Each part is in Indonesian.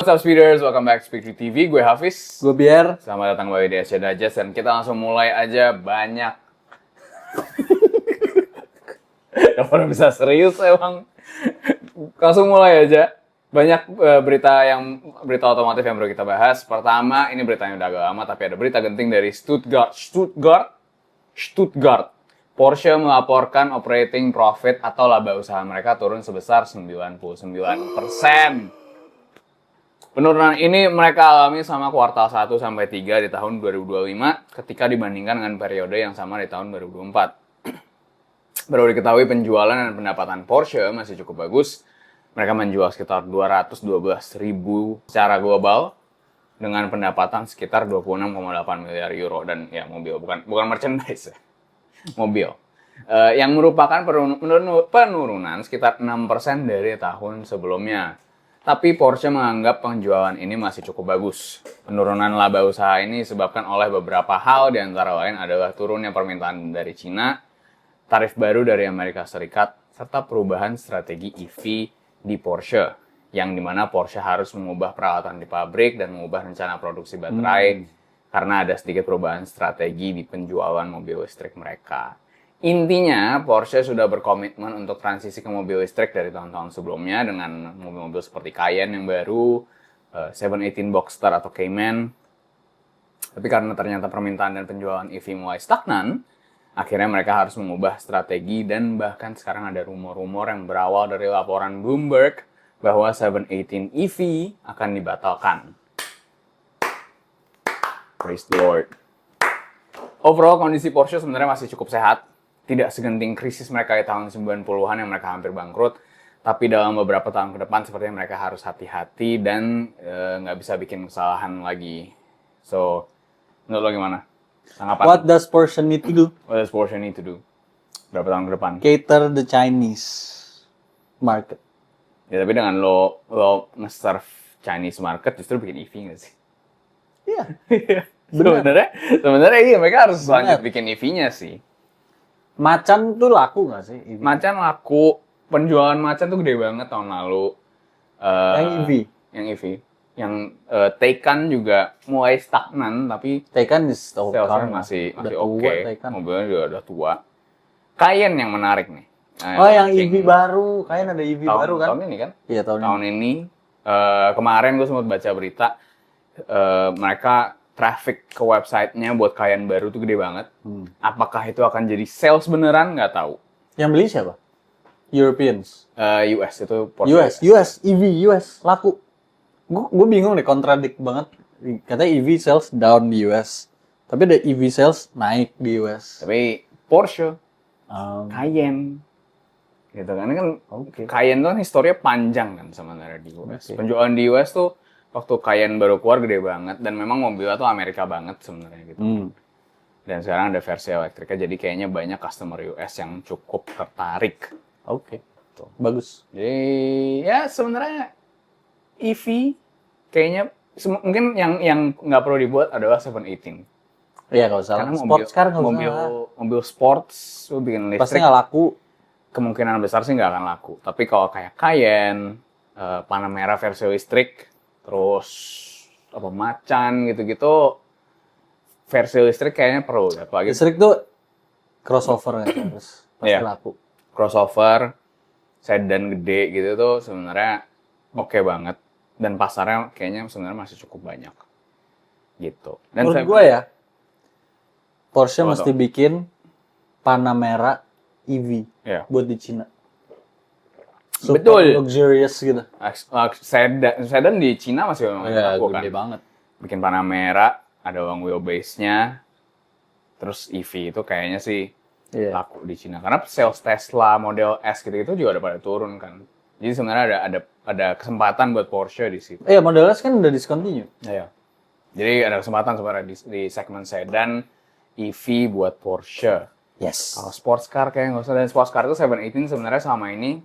What's up speeders, welcome back to Speak TV, gue Hafiz. Gue Biar. Selamat datang kembali di Asia Digest dan kita langsung mulai aja banyak. Gak pernah bisa serius emang. Langsung mulai aja. Banyak berita otomotif yang baru kita bahas. Pertama, ini beritanya udah agak lama tapi ada berita genting dari Stuttgart. Porsche melaporkan operating profit atau laba usaha mereka turun sebesar 99%. Penurunan ini mereka alami sama kuartal 1 sampai 3 di tahun 2025 ketika dibandingkan dengan periode yang sama di tahun 2024. Baru diketahui penjualan dan pendapatan Porsche masih cukup bagus. Mereka menjual sekitar 212.000 secara global dengan pendapatan sekitar 26,8 miliar euro dan ya mobil bukan merchandise ya. Mobil. Yang merupakan penurunan sekitar 6% dari tahun sebelumnya. Tapi Porsche menganggap penjualan ini masih cukup bagus. Penurunan laba usaha ini disebabkan oleh beberapa hal, di antara lain adalah turunnya permintaan dari Cina, tarif baru dari Amerika Serikat, serta perubahan strategi EV di Porsche, yang dimana Porsche harus mengubah peralatan di pabrik dan mengubah rencana produksi baterai karena ada sedikit perubahan strategi di penjualan mobil listrik mereka. Intinya, Porsche sudah berkomitmen untuk transisi ke mobil listrik dari tahun-tahun sebelumnya dengan mobil-mobil seperti Cayenne yang baru, 718 Boxster atau Cayman. Tapi karena ternyata permintaan dan penjualan EV mulai stagnan, akhirnya mereka harus mengubah strategi dan bahkan sekarang ada rumor-rumor yang berawal dari laporan Bloomberg bahwa 718 EV akan dibatalkan. Praise the Lord. Overall, kondisi Porsche sebenarnya masih cukup sehat. Tidak segenting krisis mereka di tahun 90-an yang mereka hampir bangkrut. Tapi dalam beberapa tahun ke depan sepertinya mereka harus hati-hati dan nggak bisa bikin kesalahan lagi. So, menurut lo gimana? Tanggapan? What does Porsche need to do? What does Porsche need to do? Berapa tahun ke depan? Cater the Chinese market. Ya tapi dengan lo nge-serve Chinese market justru bikin EV nggak sih? Iya. Sebenarnya iya mereka harus lanjut bikin EV-nya sih. Macan tuh laku nggak sih? EV? Macan laku, penjualan Macan tuh gede banget tahun lalu. Yang EV? Yang EV. Yang Taycan juga mulai stagnan, tapi Taycan salesnya masih oke. Mobilnya juga udah tua. Cayenne yang menarik nih. Yang EV baru. Cayenne ada EV baru kan? Tahun ini kan? Iya, tahun ini. Kemarin gue sempat baca berita, mereka traffic ke websitenya buat Cayenne baru tuh gede banget. Apakah itu akan jadi sales beneran? Nggak tahu. Yang beli siapa? Europeans. US itu Porsche. US laku. Gue bingung deh, kontradik banget. Katanya EV sales down di US, tapi ada EV sales naik di US. Tapi Porsche, Cayenne, gitu kan Cayenne tuh kan historinya panjang kan sebenarnya di US. Penjualan di US tuh waktu Cayenne baru keluar gede banget dan memang mobilnya tuh Amerika banget sebenarnya gitu. Dan sekarang ada versi elektriknya, jadi kayaknya banyak customer US yang cukup tertarik. Tuh, bagus. Jadi ya sebenarnya EV kayaknya mungkin yang nggak perlu dibuat adalah 718. Iya, nggak usah. Karena Sports car nggak usah. Mobil sports lu bikin listrik pasti nggak laku. Kemungkinan besar sih nggak akan laku. Tapi kalau kayak Cayenne, Panamera versi listrik, terus Macan gitu-gitu, versi listrik kayaknya perlu ya. Apalagi listrik tuh crossover ya, harus pasti laku. Crossover, sedan gede gitu tuh sebenarnya oke banget. Dan pasarnya kayaknya sebenarnya masih cukup banyak. Gitu. Dan menurut gue ya, Porsche mesti bikin Panamera EV buat di Cina. Super betul. Luxurious gitu. Sedan di Cina masih laku kan. Gede banget. Bikin Panamera, ada long wheelbase-nya. Terus EV itu kayaknya sih laku di Cina. Karena sales Tesla Model S gitu-gitu juga udah pada turun kan. Jadi sebenarnya ada kesempatan buat Porsche di situ. Model S kan udah discontinue. Iya. Jadi ada kesempatan sebenarnya di segmen sedan EV buat Porsche. Yes. Kalau sports car kayak nggak usah. Dan sports car itu 718 sebenarnya selama ini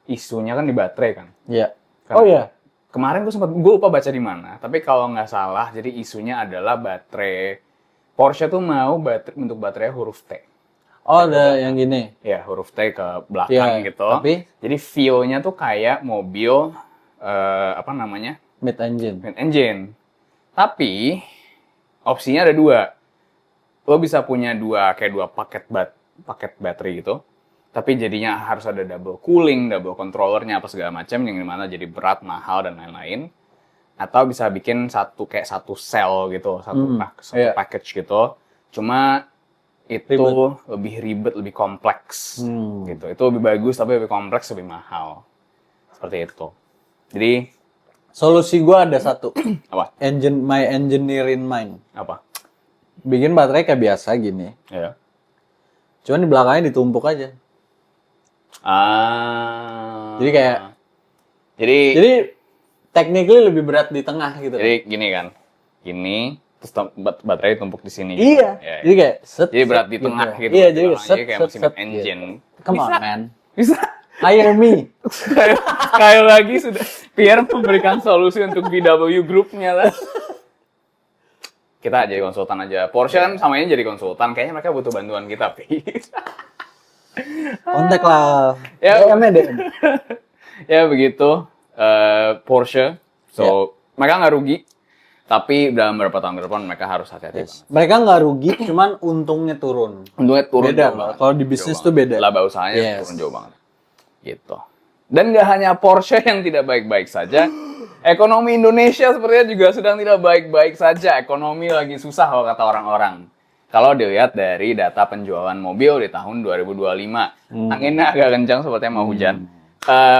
isunya kan di baterai kan. Iya. Kemarin gue lupa baca di mana. Tapi kalau nggak salah, jadi isunya adalah baterai. Porsche tuh mau bentuk baterai huruf T. Ada yang gini. Ya, huruf T ke belakang gitu. Tapi jadi feel-nya tuh kayak mobil Mid-engine. mid-engine. Tapi opsinya ada 2. Lo bisa punya dua paket baterai gitu. Tapi jadinya harus ada double cooling, double controllernya apa segala macam yang dimana jadi berat, mahal dan lain-lain. Atau bisa bikin satu sel gitu, satu package gitu. Cuma itu lebih ribet, lebih kompleks gitu. Itu lebih bagus tapi lebih kompleks, lebih mahal. Seperti itu. Jadi solusi gue ada satu. apa? My engineer in mind. Apa? Bikin baterai kayak biasa gini. Ya. Cuman di belakangnya ditumpuk aja. Jadi technically lebih berat di tengah gitu. Jadi gini kan. Gini terus baterai ditumpuk di sini. Iya. Ya. Jadi kayak Jadi berat di tengah gitu. Iya, jadi kayak mesin engine. Gitu. Come on, man. Bisa. Hire me. Kayak lagi sudah Pierre memberikan solusi untuk VW grupnya lah. Kita jadi konsultan aja. Porsche kan samanya jadi konsultan. Kayaknya mereka butuh bantuan kita, Pi. Kontak lah. Ya. DM. Ya begitu. Porsche. So, mereka nggak rugi. Tapi dalam beberapa tahun ke depan mereka harus hati-hati banget. Mereka nggak rugi, cuman untungnya turun. Untungnya turun Beda, jauh banget. kalau di bisnis tuh beda. Laba usahanya turun jauh banget. Gitu. Dan nggak hanya Porsche yang tidak baik-baik saja, ekonomi Indonesia sepertinya juga sedang tidak baik-baik saja. Ekonomi lagi susah kalau kata orang-orang. Kalau dilihat dari data penjualan mobil di tahun 2025. Anginnya agak kencang sepertinya mau hujan.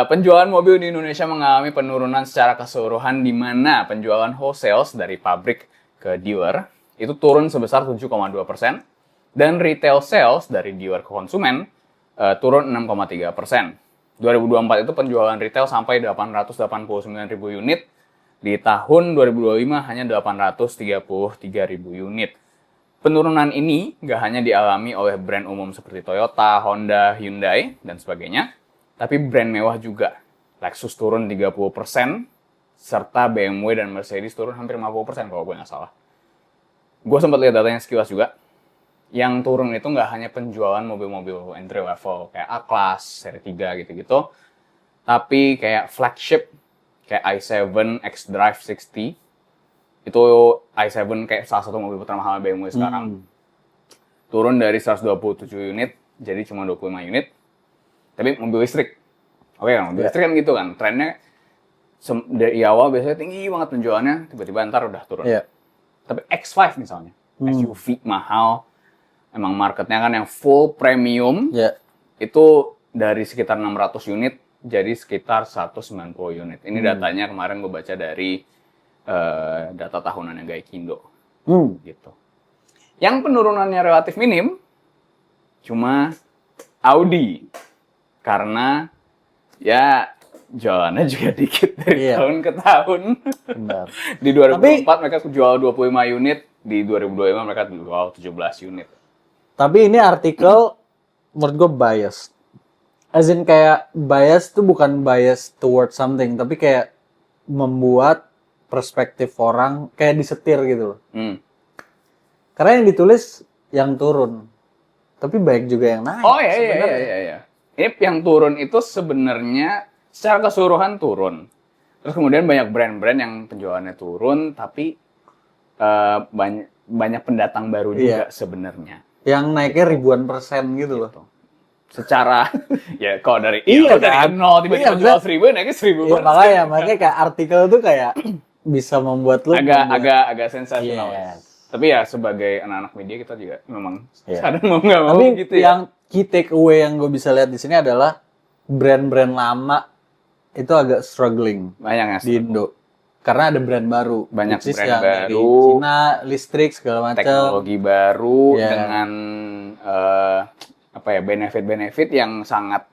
Penjualan mobil di Indonesia mengalami penurunan secara keseluruhan di mana penjualan wholesale dari pabrik ke dealer itu turun sebesar 7,2% dan retail sales dari dealer ke konsumen turun 6,3%. 2024 itu penjualan retail sampai 889.000 unit, di tahun 2025 hanya 833.000 unit. Penurunan ini nggak hanya dialami oleh brand umum seperti Toyota, Honda, Hyundai, dan sebagainya, tapi brand mewah juga. Lexus turun 30%, serta BMW dan Mercedes turun hampir 50% kalau gue nggak salah. Gue sempat lihat datanya sekilas juga. Yang turun itu nggak hanya penjualan mobil-mobil entry level, kayak A-Class, seri 3 gitu-gitu, tapi kayak flagship, kayak i7 xDrive 60, itu i7 kayak salah satu mobil termahal BMW sekarang, turun dari 127 unit, jadi cuma 25 unit. Tapi mobil listrik. Oke kan, mobil listrik kan gitu kan. Trennya dari awal biasanya tinggi banget penjualannya, tiba-tiba ntar udah turun. Tapi X5 misalnya, SUV mahal, emang marketnya kan yang full premium, itu dari sekitar 600 unit jadi sekitar 190 unit. Ini datanya kemarin gue baca dari data tahunannya Gaikindo. Gitu. Yang penurunannya relatif minim, cuma Audi. Karena ya jualannya juga dikit dari tahun ke tahun. Benar. Di 2024 mereka jual 25 unit, di 2025 mereka jual 17 unit. Tapi ini artikel menurut gue bias. As in kayak bias tuh bukan bias towards something, tapi kayak membuat perspektif orang kayak disetir gitu loh. Karena yang ditulis yang turun. Tapi baik juga yang naik. Oh iya. Ini yang turun itu sebenarnya secara keseluruhan turun. Terus kemudian banyak brand-brand yang penjualannya turun, tapi banyak pendatang baru juga sebenarnya. Yang naiknya ribuan persen gitu loh. Secara, ya kalau dari dari nol tiba-tiba jual 1.000, naiknya 1.000%. Iya, makanya kayak artikel tuh kayak bisa membuat lu agak sensasional. Tapi ya sebagai anak-anak media kita juga memang kadang mau nggak mau gitu ya. Yang key takeaway yang gue bisa lihat di sini adalah brand-brand lama itu agak struggling di Indo. Karena ada brand baru. Banyak brand baru. Dari Cina, listrik, segala macam. Teknologi baru dengan benefit-benefit yang sangat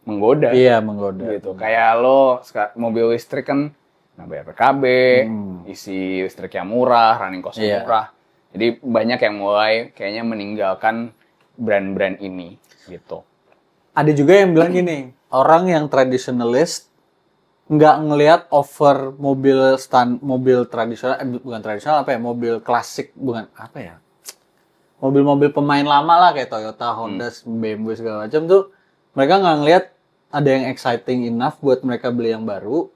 menggoda. Iya, menggoda. Gitu. Kayak lo mobil listrik kan bayar PKB, isi listriknya murah, running cost-nya murah. Jadi banyak yang mulai kayaknya meninggalkan brand-brand ini gitu. Ada juga yang bilang gini, orang yang traditionalist nggak ngelihat offer mobil tradisional, bukan tradisional mobil klasik, bukan mobil-mobil pemain lama lah kayak Toyota, Honda, BMW segala macam tuh, mereka nggak ngelihat ada yang exciting enough buat mereka beli yang baru,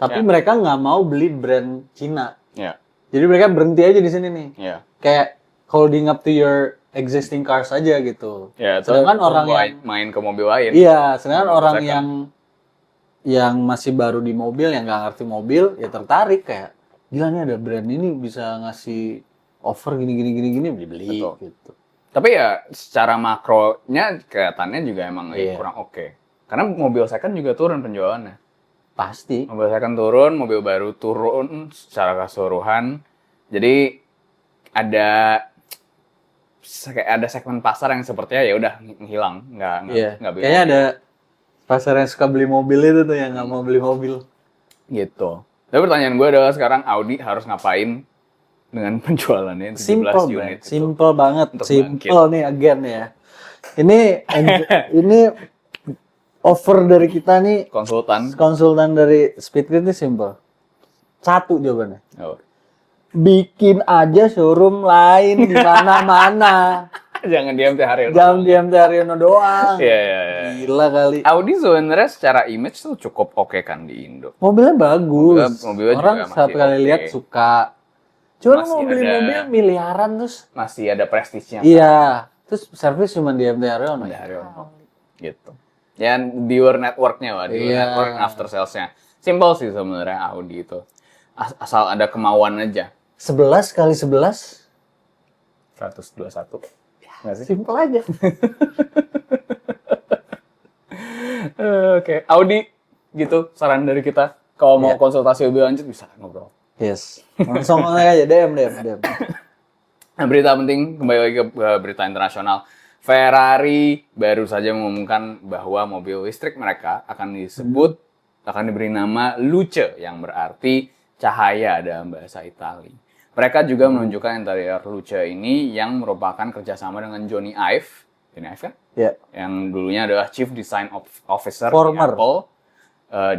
tapi Ya. mereka nggak mau beli brand Cina. Ya, Jadi mereka berhenti aja di sini nih. ya. Kayak holding up to your existing cars aja gitu. Ya, Sedangkan terus orang yang main ke mobil lain. iya, sedangkan Mobil orang second. yang masih baru di mobil, yang nggak ngerti mobil, ya tertarik kayak gila nih ada brand ini bisa ngasih offer gini beli Betul. gitu. Tapi ya secara makronya kelihatannya juga emang Iya. kurang oke. Karena mobil second juga turun penjualannya. Pasti. Mobil second turun, mobil baru turun secara keseluruhan. Jadi ada segmen pasar yang sepertinya ya udah hilang, Iya. nggak beli Kayaknya mobil. ada pasar yang suka beli mobil itu tuh yang nggak mau beli mobil. Gitu. Tapi pertanyaan gue adalah sekarang Audi harus ngapain dengan penjualannya 17 Simple, unit Bang. itu. Simple banget. Untuk Simple nih again ya. Ini offer dari kita nih konsultan dari Speedgrid ini simple. Satu jawabannya. Oh. Bikin aja showroom lain di mana-mana. Jangan diam teh Haryono. Jangan diam di Haryono doang. Iya, iya, iya. Gila kali. Audi sebenarnya secara image tuh cukup oke kan di Indo. Mobilnya bagus. Mobilnya juga Orang masih satu kali oke. lihat suka. Cuma Masih mau beli ada- mobil miliaran terus. Masih ada prestisnya. Iya. Terus servis cuma di MT Haryono. Di Haryono. Gitu. Ya dealer networknya lah, dealer Iya. network after sales-nya. Simple sih sebenarnya Audi itu. Asal ada kemauan aja. 11 kali 11. 121. Nggak sih? Simple aja. Oke, Audi gitu saran dari kita. Kalau mau Iya. konsultasi lebih lanjut bisa ngobrol. Yes. Langsung aja DM. Nah, berita penting kembali lagi ke berita internasional. Ferrari baru saja mengumumkan bahwa mobil listrik mereka akan diberi nama Luce yang berarti cahaya dalam bahasa Itali. Mereka juga menunjukkan interior Luce ini yang merupakan kerjasama dengan Johnny Ive. Johnny Ive kan? Ya. Yang dulunya adalah Chief Design Officer di Former. Apple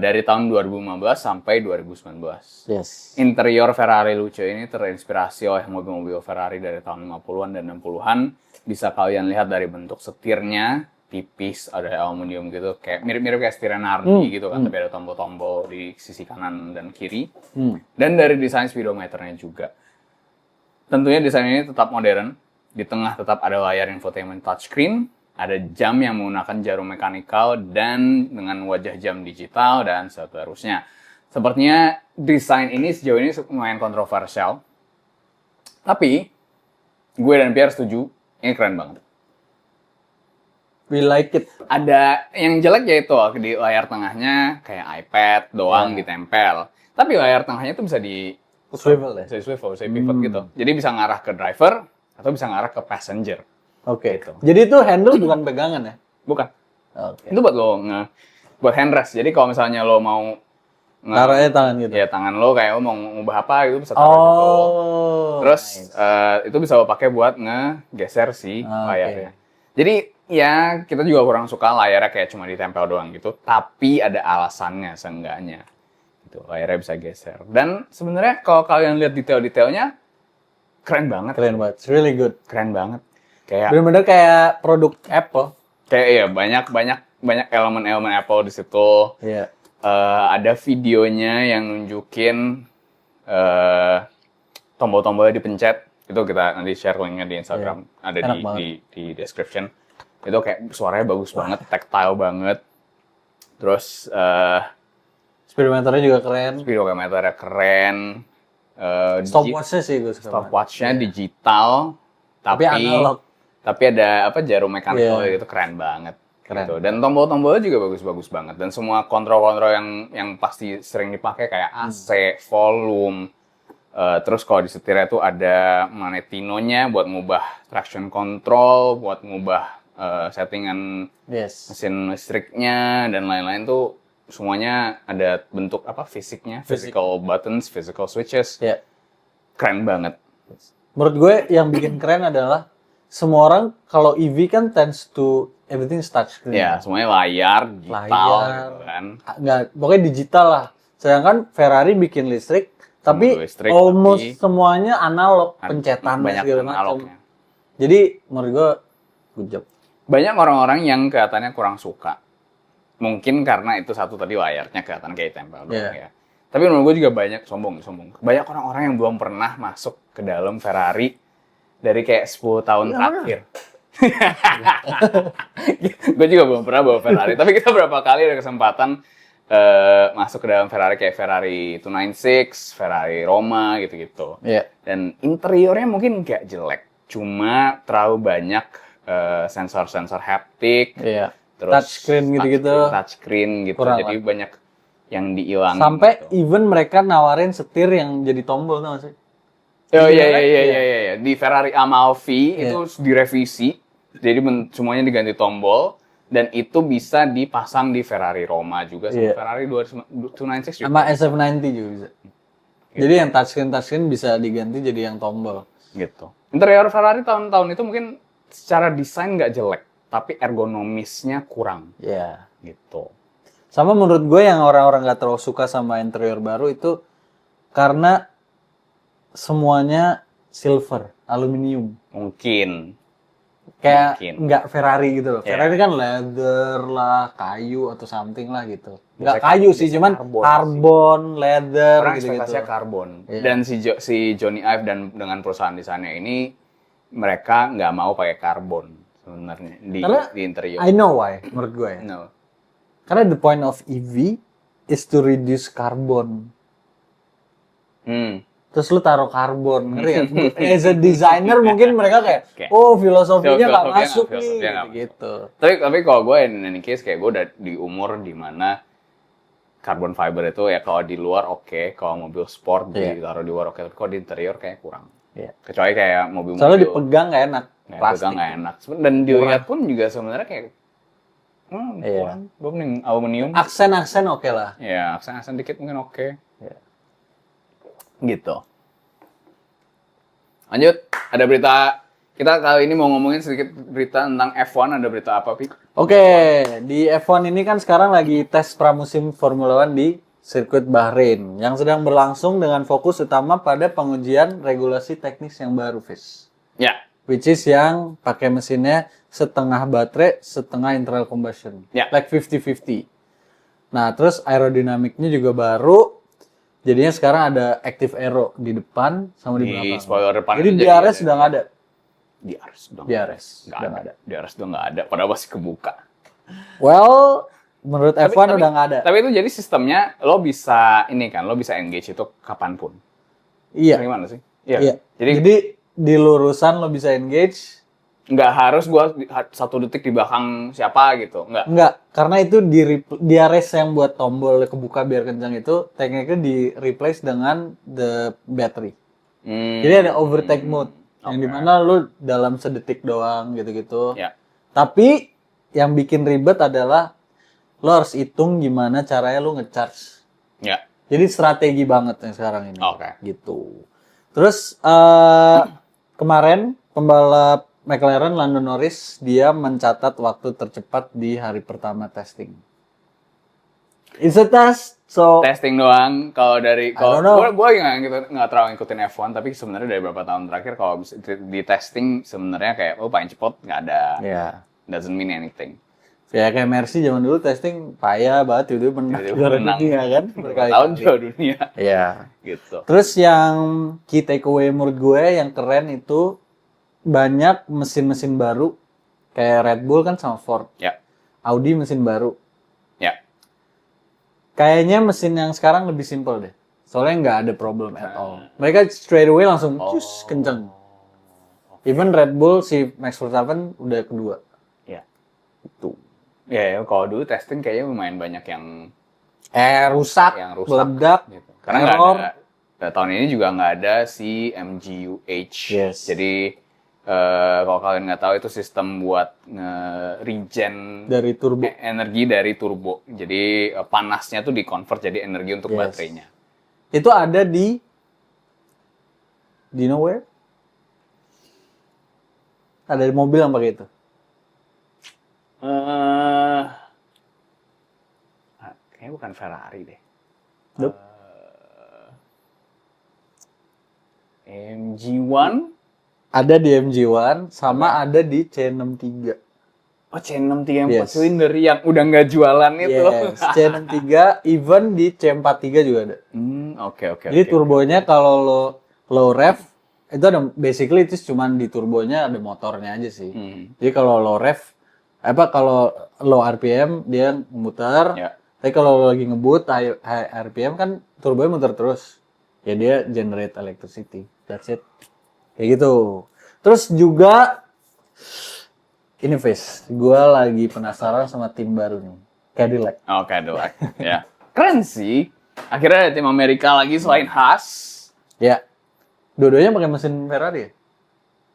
dari tahun 2015 sampai 2019. Yes. Interior Ferrari Luce ini terinspirasi oleh mobil-mobil Ferrari dari tahun 50-an dan 60-an. Bisa kalian lihat dari bentuk setirnya, tipis, ada aluminium gitu, kayak mirip-mirip kayak setir Nardi gitu kan, tapi ada tombol-tombol di sisi kanan dan kiri. Dan dari desain speedometernya juga. Tentunya desain ini tetap modern, di tengah tetap ada layar infotainment touchscreen, ada jam yang menggunakan jarum mekanikal dan dengan wajah jam digital dan seterusnya. Sepertinya desain ini sejauh ini lumayan kontroversial. Tapi gue dan Pierre setuju, ini keren banget. We like it. Ada yang jelek yaitu di layar tengahnya kayak iPad doang ditempel. Tapi layar tengahnya tuh bisa Swivel ya? bisa di swivel, bisa di pivot gitu. Jadi bisa ngarah ke driver atau bisa ngarah ke passenger. Oke. Gitu. Jadi itu handle bukan pegangan ya? Bukan. Oke. Itu buat lo buat handrest. Jadi kalau misalnya lo mau Taruhnya tangan gitu. ya tangan lo kayak lo mau ngubah apa gitu bisa taruh gitu. Terus itu bisa lo pakai buat ngegeser si layarnya. Jadi ya kita juga kurang suka layarnya kayak cuma ditempel doang gitu. Tapi ada alasannya seenggaknya. Gitu, layarnya bisa geser. Dan sebenarnya kalau kalian lihat detail-detailnya keren banget. Keren banget. It's really good. Keren banget. Kayak Bener-bener kayak produk Apple. ya banyak elemen-elemen Apple di situ. Iya. Ada videonya yang nunjukin tombol-tombolnya dipencet. Itu kita nanti share linknya di Instagram. Ada Enak di description. Itu kayak suaranya bagus banget, tactile banget. Terus Speedometernya juga keren. speedometernya keren. Stopwatch-nya sih gue suka. Stopwatch-nya digital, Tapi analog. Tapi ada jarum mekanikal Iya. gitu, keren banget. Keren. Gitu. Dan tombol-tombolnya juga bagus-bagus banget. Dan semua kontrol-kontrol yang pasti sering dipakai kayak AC, volume. Terus kalau di setirnya tuh ada magnetinonya buat ngubah traction control, buat ngubah settingan Yes. mesin listriknya dan lain-lain tuh semuanya ada bentuk fisiknya, physical buttons, physical switches. Ya. Keren banget. Menurut gue yang bikin keren adalah semua orang kalau EV kan tends to everything is touchscreen. Ya, semuanya layar, digital gitu kan. Nggak, pokoknya digital lah. Sedangkan Ferrari bikin listrik, tapi Listrik, almost tapi semuanya analog, pencetan banyak segala macam. analognya. Jadi menurut gue good job. Banyak orang-orang yang kelihatannya kurang suka. Mungkin karena itu satu tadi layarnya kelihatan kayak tempel doang Iya. ya. Tapi menurut gue juga banyak sombong. Banyak orang-orang yang belum pernah masuk ke dalam Ferrari dari kayak 10 tahun terakhir. Gue juga belum pernah bawa Ferrari, tapi kita berapa kali ada kesempatan masuk ke dalam Ferrari kayak Ferrari 296, Ferrari Roma gitu-gitu. Iya. Dan interiornya mungkin nggak jelek, cuma terlalu banyak sensor-sensor haptik, Iya. terus Touchscreen gitu-gitu. touchscreen gitu. Kurang Jadi lah. banyak yang dihilangin. Sampai gitu. even mereka nawarin setir yang jadi tombol, tau gak sih? Oh Iya, iya. Di Ferrari Amalfi Iya. itu direvisi, jadi semuanya diganti tombol dan itu bisa dipasang di Ferrari Roma juga sama Iya. Ferrari 296 juga. Sama SF90 juga bisa. Jadi yang touchscreen bisa diganti jadi yang tombol. Gitu. Interior Ferrari tahun-tahun itu mungkin secara desain nggak jelek, tapi ergonomisnya kurang. Iya. Gitu. Sama menurut gue yang orang-orang gak terlalu suka sama interior baru itu karena semuanya silver, aluminium. Mungkin. Kayak Mungkin. nggak Ferrari gitu loh. Iya. Ferrari kan leather lah, kayu atau something lah gitu. Nggak Biasanya- kayu sih, biasanya cuman karbon karbon, leather Orang gitu-gitu. ekspektasinya karbon. Iya. Dan si Johnny Ive dan dengan perusahaan desainnya ini mereka nggak mau pakai karbon sebenarnya Karena di interior. I know why, menurut gue ya. No. Karena the point of EV is to reduce carbon. Terus lu taruh karbon, ngerti ya? As a designer mungkin mereka kayak, Oke. oh filosofinya nggak Filosofinya masuk nggak- nih, filosofinya nggak gitu. Tapi kalau gue in any case kayak gue udah di umur dimana carbon fiber itu ya kalau di luar oke, kalau mobil sport Iya. ditaruh di luar oke, tapi kalau di interior kayak kurang. Iya. Kecuali kayak mobil-mobil. Soalnya dipegang nggak enak, Nggak plastik. pegang nggak enak. Dan dilihat pun juga sebenarnya kayak Iya. kurang. Gue mending aluminium. Aksen-aksen oke lah. Ya, aksen-aksen dikit mungkin oke. Iya. Gitu. Lanjut, ada berita. Kita kali ini mau ngomongin sedikit berita tentang F1. Ada berita apa, Pi? Oke, di F1 ini kan sekarang lagi tes pramusim Formula One di sirkuit Bahrain yang sedang berlangsung dengan fokus utama pada pengujian regulasi teknis yang baru, Fis. Ya, Which is yang pakai mesinnya setengah baterai, setengah internal combustion. Ya. Like 50-50. Nah, terus aerodinamiknya juga baru. Jadinya sekarang ada active aero di depan sama di di belakang. spoiler depan. Jadi aja DRS ada. sudah nggak ada. DRS udah DRS nggak udah ada. nggak ada. DRS udah nggak ada. Padahal masih kebuka. Well, menurut F1 udah nggak ada. Tapi itu jadi sistemnya lo bisa ini kan, lo bisa engage itu kapanpun. Iya. Gimana sih? Iya. Jadi Jadi di lurusan lo bisa engage. nggak harus gua 1 detik di belakang siapa gitu, nggak. Enggak, karena itu di DRS yang buat tombol kebuka biar kencang itu tekniknya di replace dengan the battery. Jadi ada overtake mode yang Oke. dimana lu dalam sedetik doang gitu-gitu. Ya. Tapi yang bikin ribet adalah lo harus hitung gimana caranya lu ngecharge. Ya. Jadi strategi banget yang sekarang ini. Oke. Gitu. Terus kemarin pembalap McLaren Lando Norris dia mencatat waktu tercepat di hari pertama testing. It's a test, so Testing doang. Kalau dari don't know. gue nggak terlalu ngikutin F1, tapi sebenarnya dari beberapa tahun terakhir kalau di testing sebenarnya kayak paling cepet nggak ada. ya. Doesn't mean anything. Ya kayak Mercy zaman dulu testing payah banget itu menang Tiba-tiba juara menang. dunia kan Berapa berkali-kali. tahun juara dunia Iya. gitu. Terus yang key takeaway menurut gue yang keren itu banyak mesin-mesin baru kayak Red Bull kan sama Ford. Ya. Audi mesin baru. Ya. Kayaknya mesin yang sekarang lebih simple deh. Soalnya nggak ada problem at all. Mereka straight away langsung cus kenceng. Even Red Bull si Max Verstappen udah kedua. Ya. Itu. Ya, kalau dulu testing kayaknya lumayan banyak yang Rusak, rusak. meledak, Gitu. Karena nggak error. ada. Tahun ini juga nggak ada si MGUH. Yes. Jadi kalau kalian nggak tahu itu sistem buat nge-regen dari turbo. energi dari turbo. Jadi panasnya tuh di-convert jadi energi untuk Yes. baterainya. Itu ada di nowhere? Ada di mobil yang pakai itu. Kayaknya bukan Ferrari deh. Nope. MG1 Ada di MG1 sama ada di C63. Oh, C63 yang 4 Yes. silinder yang udah nggak jualan itu. Yes, C63 even di C43 juga ada. Oke. Jadi turbonya kalau lo low rev itu ada basically itu cuman di turbonya ada motornya aja sih. Jadi kalau low rev kalau low RPM dia muter. Ya. Tapi kalau lo lagi ngebut high RPM kan turbonya muter terus. Ya dia generate electricity. That's it. Kayak gitu. Terus juga ini Fis, gue lagi penasaran sama tim baru nih. Cadillac. Oh, Cadillac. Ya. Keren sih. Akhirnya ada tim Amerika lagi selain Haas. Ya. Dua-duanya pakai mesin Ferrari ya?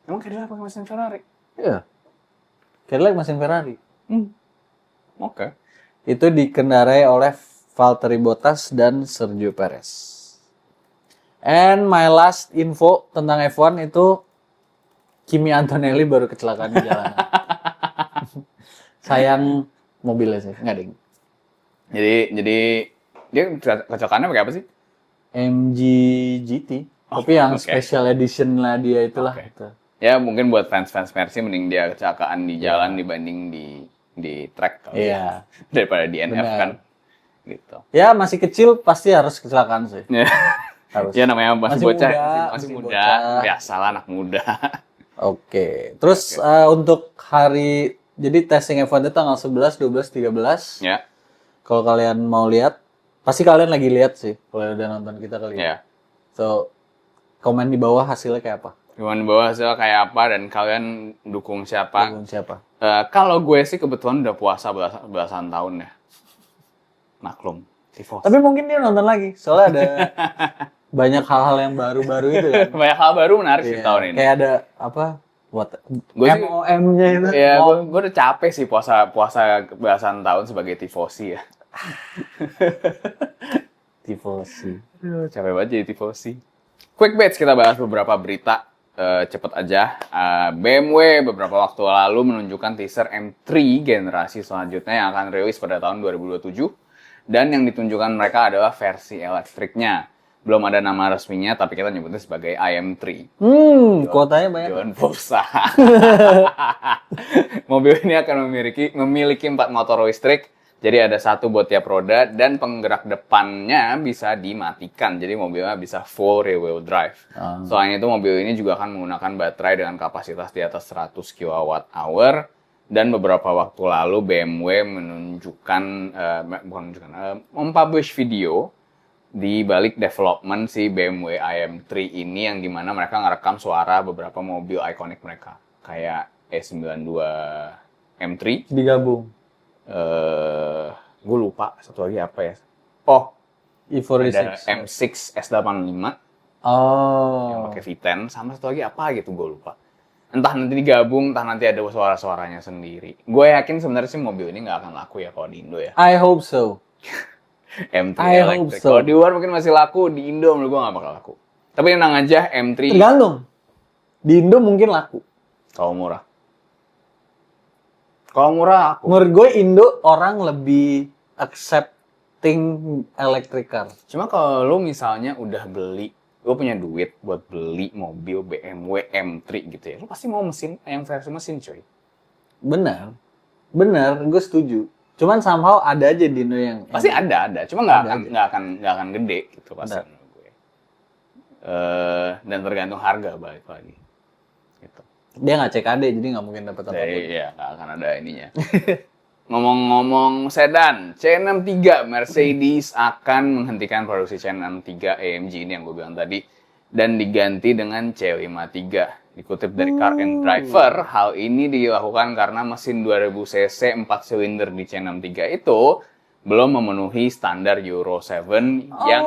Emang Cadillac pakai mesin Ferrari? Iya. Cadillac mesin Ferrari. Oke. Itu dikendarai oleh Valtteri Bottas dan Sergio Perez. And my last info tentang F1 itu Kimi Antonelli baru kecelakaan di jalanan. Sayang mobilnya sih, nggak ding. Jadi dia kecocokannya pakai apa sih? MG GT. Tapi yang oke. special edition lah dia itulah. Oke. Gitu. Ya mungkin buat fans Mercy mending dia kecelakaan di jalan dibanding di track kali Iya. ya. Daripada di NF Benar. kan. Gitu. Ya masih kecil pasti harus kecelakaan sih. Harus. Ya namanya masih Masih bocah, muda, masih masih muda. bocah. Biasalah anak muda. Oke. Terus untuk hari jadi testing F1 itu tanggal 11, 12, 13. Ya. Kalau kalian mau lihat, pasti kalian lagi lihat sih kalau udah nonton kita kali Ya. So, komen di bawah hasilnya kayak apa? Gimana bawah hasil kayak apa dan kalian dukung siapa? Dukung siapa? Kalau gue sih kebetulan udah puasa belasan tahun ya. Maklum. Tifos. Tapi mungkin dia nonton lagi, soalnya ada banyak hal-hal yang baru-baru itu kan. Banyak hal baru menarik sih Iya, tahun ini. Kayak ada apa? Gue sih- MOM-nya itu. Ya, gue udah capek sih puasa belasan tahun sebagai tifosi ya. Tifosi. Aduh, capek banget jadi tifosi. Quick Bets, kita bahas beberapa berita cepet aja. BMW beberapa waktu lalu menunjukkan teaser M3 generasi selanjutnya yang akan rilis pada tahun 2027. Dan yang ditunjukkan mereka adalah versi elektriknya. Belum ada nama resminya, tapi kita nyebutnya sebagai IM3. Kuotanya banyak. John Forza. Mobil ini akan memiliki 4 motor listrik. Jadi ada satu buat tiap roda dan penggerak depannya bisa dimatikan. Jadi mobilnya bisa full rear wheel drive. Selain itu mobil ini juga akan menggunakan baterai dengan kapasitas di atas 100 kWh. Dan beberapa waktu lalu BMW mempublish video di balik development si BMW IM3 ini yang dimana mereka ngerekam suara beberapa mobil ikonik mereka. Kayak E92 M3. Digabung. Gue lupa satu lagi apa ya. Oh, ada E46. M6 S85 yang Oh. pakai V10 sama satu lagi apa gitu gue lupa. Entah nanti digabung, entah nanti ada suara-suaranya sendiri. Gue yakin sebenarnya sih mobil ini nggak akan laku ya kalau di Indo ya. I hope so. M3 I hope elektrik. so. Kalau di luar mungkin masih laku, di Indo menurut gue nggak bakal laku. Tapi tenang aja, M3 Tergantung. Di Indo mungkin laku. kalau murah. Kalau murah laku. Menurut gue Indo orang lebih accepting electric car. Cuma kalau lu misalnya udah beli, lu punya duit buat beli mobil BMW M3 gitu ya, lu pasti mau mesin yang versi mesin coy. Benar. Benar, gue setuju. Cuman somehow ada aja di Indo yang Pasti ada, cuma nggak Ada akan gede gitu pasti Benar. menurut gue. Dan tergantung harga balik lagi. Gitu. dia nggak CKD jadi nggak mungkin dapat apa-apa. Jadi ya nggak akan ada ininya. Ngomong-ngomong sedan, C63 Mercedes akan menghentikan produksi C63 AMG ini yang gue bilang tadi dan diganti dengan C53. Dikutip dari Car and Driver, hal ini dilakukan karena mesin 2000 cc 4 silinder di C63 itu belum memenuhi standar Euro 7 yang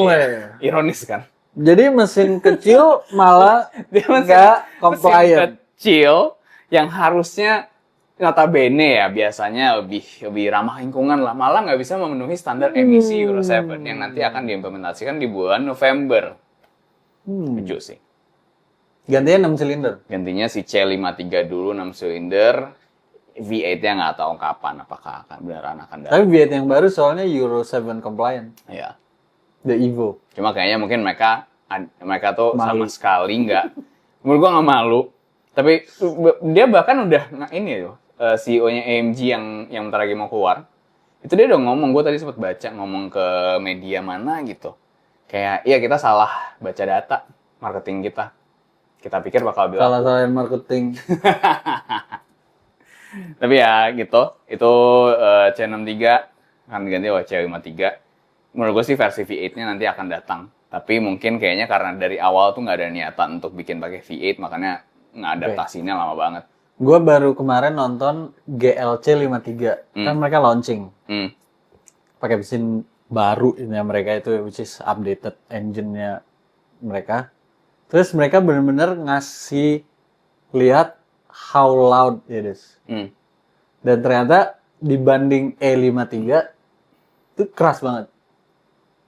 really? ironis kan. Jadi mesin kecil malah Dia nggak compliant. mesin kecil yang harusnya notabene ya biasanya lebih ramah lingkungan lah, malah nggak bisa memenuhi standar emisi Euro 7 yang nanti akan diimplementasikan di bulan November. Lucu sih. Gantinya 6 silinder. Gantinya si C53 dulu 6 silinder, V8-nya nggak tahu kapan, apakah beneran akan datang. Tapi V8 yang baru soalnya Euro 7 compliant. Ya. The Evo. Cuma kayaknya mungkin mereka tuh Malu. sama sekali nggak, menurut gua nggak malu. Tapi dia bahkan udah ini loh, CEO-nya AMG yang bentar lagi mau keluar, itu dia udah ngomong, gue tadi sempat baca ngomong ke media mana gitu. Kayak, iya kita salah baca data marketing kita. Kita pikir bakal lebih laku. Salah-salahin marketing. Tapi ya gitu, itu C63 akan diganti oleh C53. Menurut gue sih versi V8-nya nanti akan datang. Tapi mungkin kayaknya karena dari awal tuh nggak ada niatan untuk bikin pakai V8, makanya ngadaptasinya lama banget. Gue baru kemarin nonton GLC 53. Kan mereka launching. Pakai mesin baru ini mereka itu, which is updated engine-nya mereka. Terus mereka benar-benar ngasih lihat how loud it is. Dan ternyata dibanding E53 itu keras banget.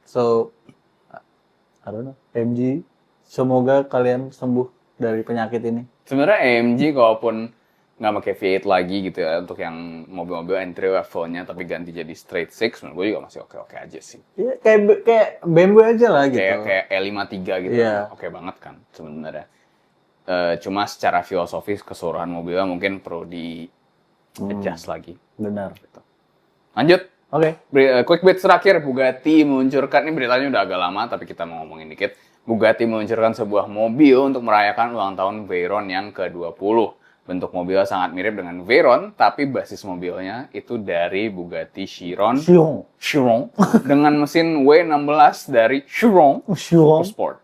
So, I don't know, AMG, semoga kalian sembuh dari penyakit ini. Sebenarnya AMG kalaupun nggak pakai V8 lagi gitu ya, untuk yang mobil-mobil entry level-nya tapi ganti jadi straight six, menurut gue juga masih oke-oke aja sih. Iya, kayak BMW aja lah gitu. Kayak E53 gitu, oke banget kan sebenarnya. Cuma secara filosofis keseluruhan mobilnya mungkin perlu di adjust lagi. Benar. Gitu. Lanjut. Oke. Quick bits terakhir, Bugatti meluncurkan, ini beritanya udah agak lama tapi kita mau ngomongin dikit. Bugatti meluncurkan sebuah mobil untuk merayakan ulang tahun Veyron yang ke-20. Bentuk mobilnya sangat mirip dengan Veyron, tapi basis mobilnya itu dari Bugatti Chiron. Chiron. Dengan mesin W16 dari Chiron Sport.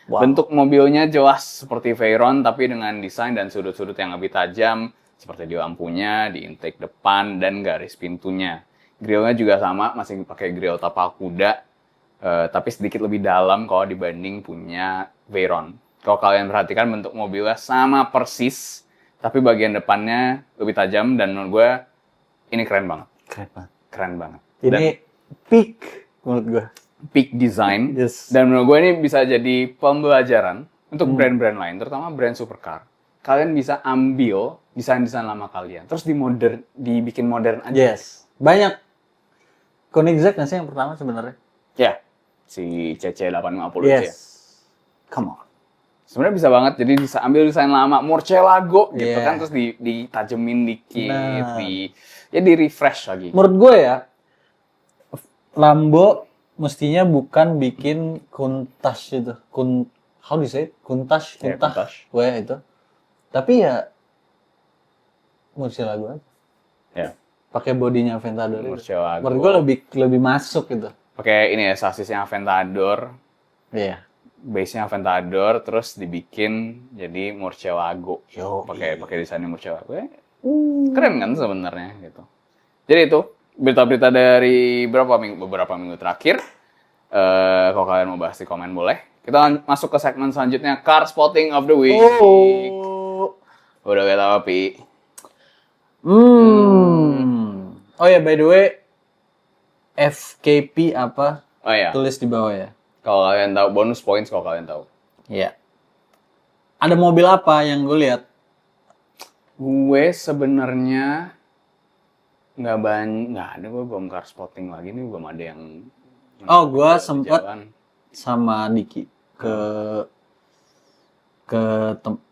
Wow. Bentuk mobilnya jelas seperti Veyron, tapi dengan desain dan sudut-sudut yang lebih tajam, seperti di lampunya, di intake depan, dan garis pintunya. Grillnya juga sama, masih pakai grill tapal kuda, tapi sedikit lebih dalam kalau dibanding punya Veyron. Kalau kalian perhatikan bentuk mobilnya sama persis, tapi bagian depannya lebih tajam, dan menurut gue ini keren banget. Keren banget. Ini peak menurut gue. Peak design. Yes. Dan menurut gue ini bisa jadi pembelajaran untuk brand-brand lain, terutama brand supercar. Kalian bisa ambil desain-desain lama kalian, terus dibikin modern aja. Yes. Banyak. Koenigsegg nggak sih yang pertama sebenarnya? Ya, si CC850 yes. ya. Come on. Sebenarnya bisa banget, jadi bisa ambil desain lama, Murcielago gitu kan, terus ditajemin dikit, di refresh lagi. Menurut gue ya, Lambo mestinya bukan bikin Countach itu, how do you say it? Countach, itu. Tapi ya Murcielago aja. Ya. Pakai bodinya Aventador. Murcielago. Menurut gue lebih masuk gitu. Pakai ini ya, sasisnya Aventador. Iya. Base-nya Aventador, terus dibikin jadi Murcielago. Pakai desainnya Murcielago. Keren kan sebenarnya gitu. Jadi itu berita-berita dari beberapa minggu terakhir. Kalau kalian mau bahas di komen boleh. Kita masuk ke segmen selanjutnya, Car Spotting of the Week. Udah gak tau, Pi. Oh ya, by the way, FKP apa? Oh ya. Tulis di bawah ya. Kalau kalian tahu, bonus points kalau kalian tahu. Iya. Ada mobil apa yang gue lihat? Gue sebenarnya nggak ada, gue belum car spotting lagi nih, belum ada yang. Oh, gue sempet sama Diki ke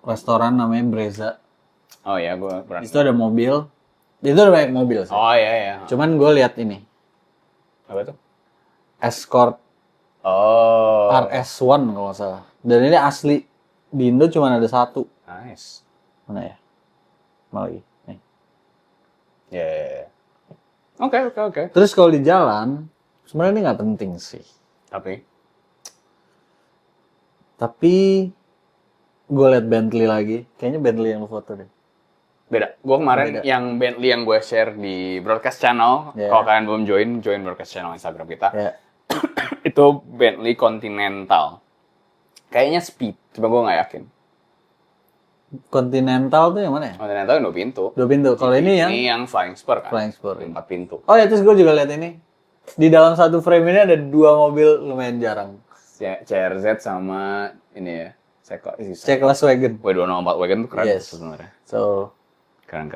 restoran namanya Brezza. Oh ya, gue pernah. Itu ada mobil. Itu ada banyak mobil sih. Oh iya. Cuman gue lihat ini. Apa tuh? Escort. RS1 kalau nggak salah. Dan ini asli. Di Indo cuma ada satu. Nice. Mana ya? Mana lagi? Nih. Ya. Oke. Terus kalau di jalan, sebenarnya ini nggak penting sih. Tapi gue liat Bentley lagi. Kayaknya Bentley yang lu foto deh. Beda. Gue kemarin yang Bentley yang gue share di broadcast channel. Kalau kalian belum join broadcast channel Instagram kita. Itu Bentley Continental. Kayaknya Speed, cuma gue nggak yakin. Continental tuh yang mana ya? Continental yang 2 pintu. 2 pintu. Kalau ini yang Flying Spur kan? Flying Spur. 4 pintu. Oh ya, terus gue juga lihat ini. Di dalam satu frame ini ada 2 mobil lumayan jarang. CRZ sama ini ya. C-Class Wagon. W204 Wagon tuh keren sebenarnya. So, keren.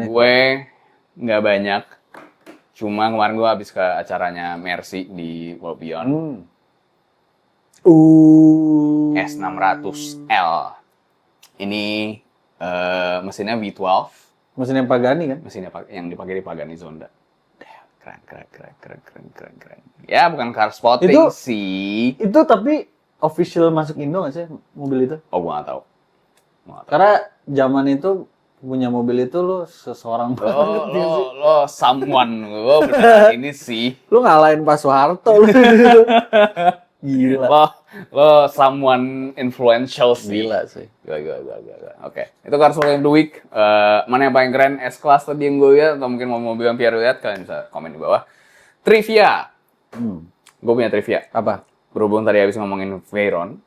Gue nggak banyak. Cuma kemarin gue habis ke acaranya Mercy di World Beyond. S600L. Ini mesinnya V12. Mesinnya Pagani kan? Mesinnya yang dipakai di Pagani Zonda. Keren. Ya bukan car spotting Itu- sih. Itu tapi official masuk Indo nggak sih mobil itu? Oh gua nggak tahu. Karena zaman itu punya mobil itu lu seseorang banget ya sih. Lo someone lo beneran ini sih. Lu ngalahin Pak Soeharto lu. Gila. Lo someone influential sih. Gila sih. Gila. Oke. Itu car spotting of the week. Mana yang paling keren? S-Class tadi yang gue lihat atau mungkin mobil yang Pierre lihat, kalian bisa komen di bawah. Trivia. Gue punya trivia. Apa? Berhubung tadi habis ngomongin Veyron.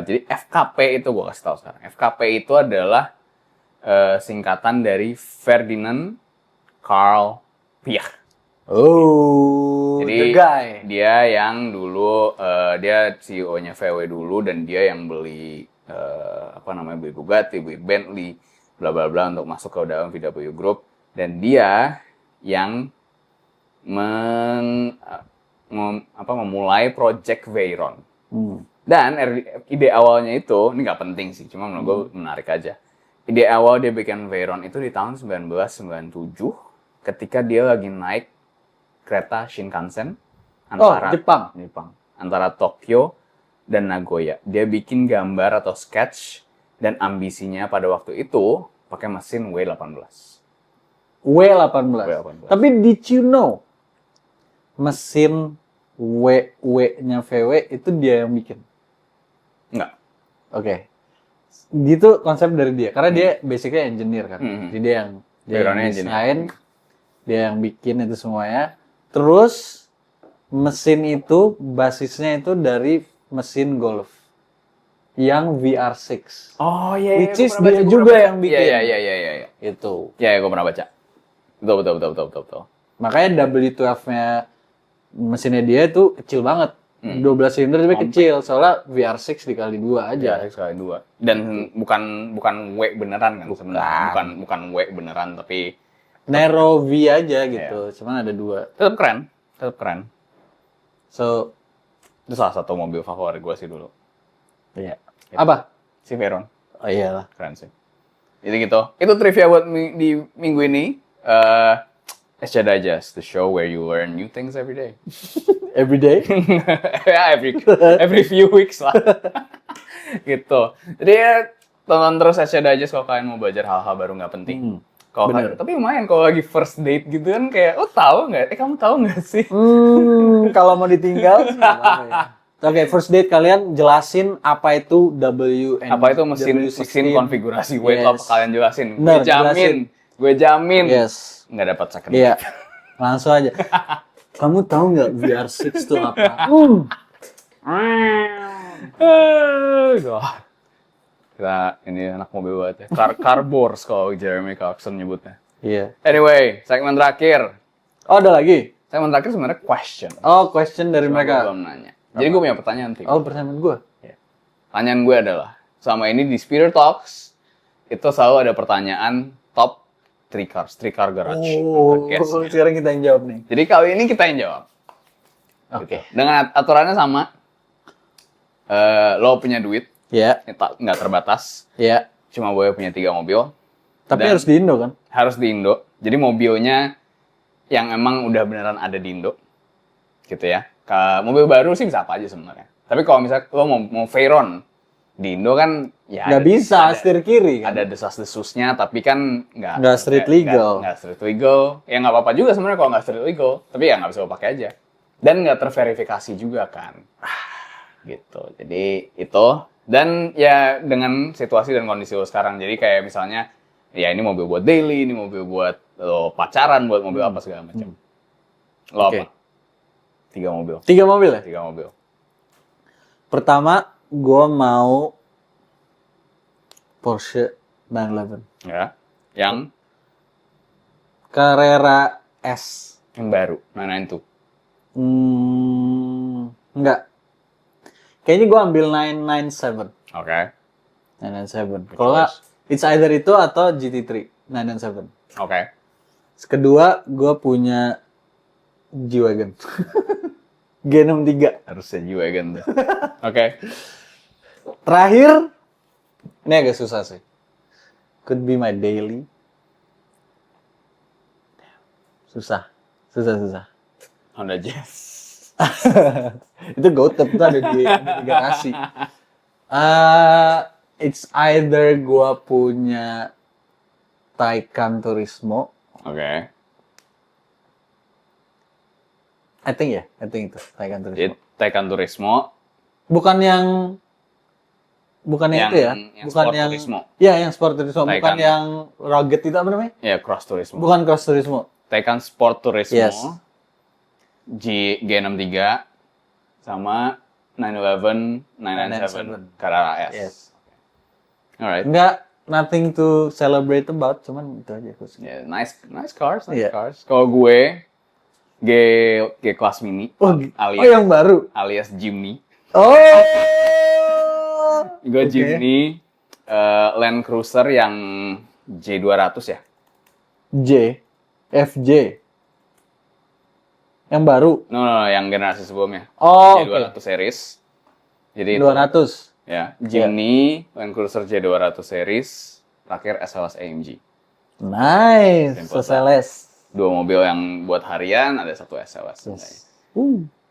Jadi FKP itu gue kasih tahu sekarang. FKP itu adalah singkatan dari Ferdinand Karl Piëch. Oh, Jadi the guy. dia yang dulu dia CEO-nya VW dulu dan dia yang beli beli Bugatti, beli Bentley, bla bla bla untuk masuk ke dalam VW Group dan dia yang memulai project Veyron. Dan ide awalnya itu, ini nggak penting sih, cuma menurut gue menarik aja. Ide awal dia bikin Veyron itu di tahun 1997 ketika dia lagi naik kereta Shinkansen antara Jepang. antara Tokyo dan Nagoya. Dia bikin gambar atau sketch dan ambisinya pada waktu itu pakai mesin W18. W18. Tapi did you know mesin W-nya VW itu dia yang bikin? Enggak. Oke. Gitu konsep dari dia. Karena dia basically engineer kan. Jadi dia yang desain, dia yang bikin itu semuanya. Terus mesin itu basisnya itu dari mesin Golf yang VR6. Oh iya. Which is dia juga yang bikin. Iya. Itu. Ya, gue pernah baca. Betul. Makanya W12-nya mesinnya dia itu kecil banget. 12 silinder tapi kecil. Soalnya VR6 dikali 2 aja. Ya, sekali 2. Dan bukan W beneran kan sebenarnya. Bukan W beneran tapi Narrow V aja gitu. Cuman ada 2. tetap keren. So, Itu salah satu mobil favorit gue sih dulu. iya. Apa? Si Veyron. Oh iyalah. Keren sih. Jadi gitu. Itu trivia buat di minggu ini. SC Digest, the show where you learn new things every day. Every day? Ya, every few weeks lah. Gitu. Jadi ya, tonton terus SC Digest kalau kalian mau belajar hal-hal baru nggak penting. Tapi lumayan kalau lagi first date gitu kan kayak, lo tahu nggak? Kamu tahu nggak sih? Kalau mau ditinggal sih nggak apa-apa ya. Oke, first date kalian jelasin apa itu WN. Apa itu mesin konfigurasi weight lo, kalian jelasin. Bener, Gue jamin. Yes. Nggak dapat second. Iya. Langsung aja. Kamu tahu nggak VR6 itu apa? Kita ini anak mobil banget ya. Carbors kalau Jeremy Clarkson nyebutnya. Iya. Anyway, segmen terakhir. Oh, ada lagi? Segmen terakhir sebenarnya question. Oh, question dari Cuma mereka. gue belum nanya. Jadi gue punya pertanyaan. Tim. Oh, pertanyaan gue? Pertanyaan gue adalah, selama ini di Speeder Talks, itu selalu ada pertanyaan top 3 car garage. Oh, sekarang kita yang jawab nih. Jadi kali ini kita yang jawab. Oke. Gitu. Dengan aturannya sama, lo punya duit, Iya. nggak terbatas, Iya. cuma boleh punya 3 mobil. Tapi Dan harus di Indo kan? harus di Indo. Jadi mobilnya yang emang udah beneran ada di Indo. Gitu ya. Mobil baru sih bisa apa aja sebenarnya. Tapi kalau misalnya lo mau Veyron di Indo kan ya Nggak bisa, setir kiri kan? ada desas-desusnya, tapi kan Nggak street legal. Nggak street legal. Ya nggak apa-apa juga sebenarnya kalau nggak street legal. Tapi ya nggak bisa lo pakai aja. Dan nggak terverifikasi juga kan. Gitu. Jadi itu. Dan ya dengan situasi dan kondisi lo sekarang. Jadi kayak misalnya, ya ini mobil buat daily, ini mobil buat lo pacaran, buat mobil apa segala macam. Lo apa? 3 mobil. 3 mobil ya? 3 mobil. Pertama, gue mau Porsche 911. Ya. Yang Carrera S. baru, 992. Enggak. Kayaknya gue ambil 997. Oke. 997. Kalau nggak, it's either itu atau GT3 997. Oke. Kedua, gue punya G-Wagon. G63. Harusnya G-Wagon tuh. Oke. Terakhir, ini agak susah sih. Could be my daily. Susah. Honda Jazz. Itu GoTep tuh ada di garasi. It's either gua punya Taycan Turismo. Oke. I think itu Taycan Turismo. Jadi Taycan Turismo. Bukan yang itu ya. Yang Bukan Sport yang Turismo. Iya, yang Sport Turismo, bukan Taycan. yang rugged itu apa namanya? Ya, Cross Turismo. Bukan Cross Turismo. Taycan Sport Turismo. Yes. G63 sama 911 997 Carrera S. Yes. Alright. Enggak, nothing to celebrate about, cuman itu aja aku suka. Yeah, nice cars. Iya. Kalau gue G kelas mini alias yang baru. alias Jimny. Oh. Gue Oke. Jimny Land Cruiser yang J200 ya. FJ. Yang baru. No, yang generasi sebelumnya. Oh, J200 series. Jadi 200. ya, Jimny Land Cruiser J200 series, terakhir SLS AMG. Nice. Simple. Sosialis. 2 mobil yang buat harian, ada 1 SLS. Yes.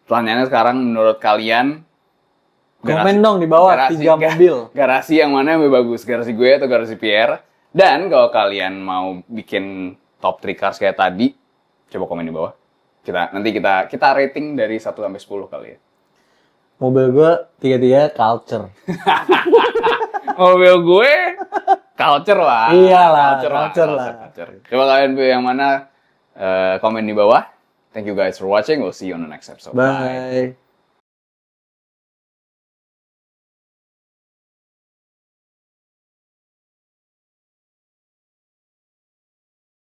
Pertanyaannya sekarang menurut kalian Komen dong di bawah 3 mobil. Garasi yang mana yang lebih bagus? Garasi gue atau garasi Pierre? Dan kalau kalian mau bikin top 3 cars kayak tadi, coba komen di bawah. Nanti kita rating dari 1 sampai 10 kali ya. Mobil gue 3 culture. Mobil gue culture lah. Iyalah, culture lah. Coba kalian pilih yang mana? Komen di bawah. Thank you guys for watching. We'll see you on the next episode. Bye.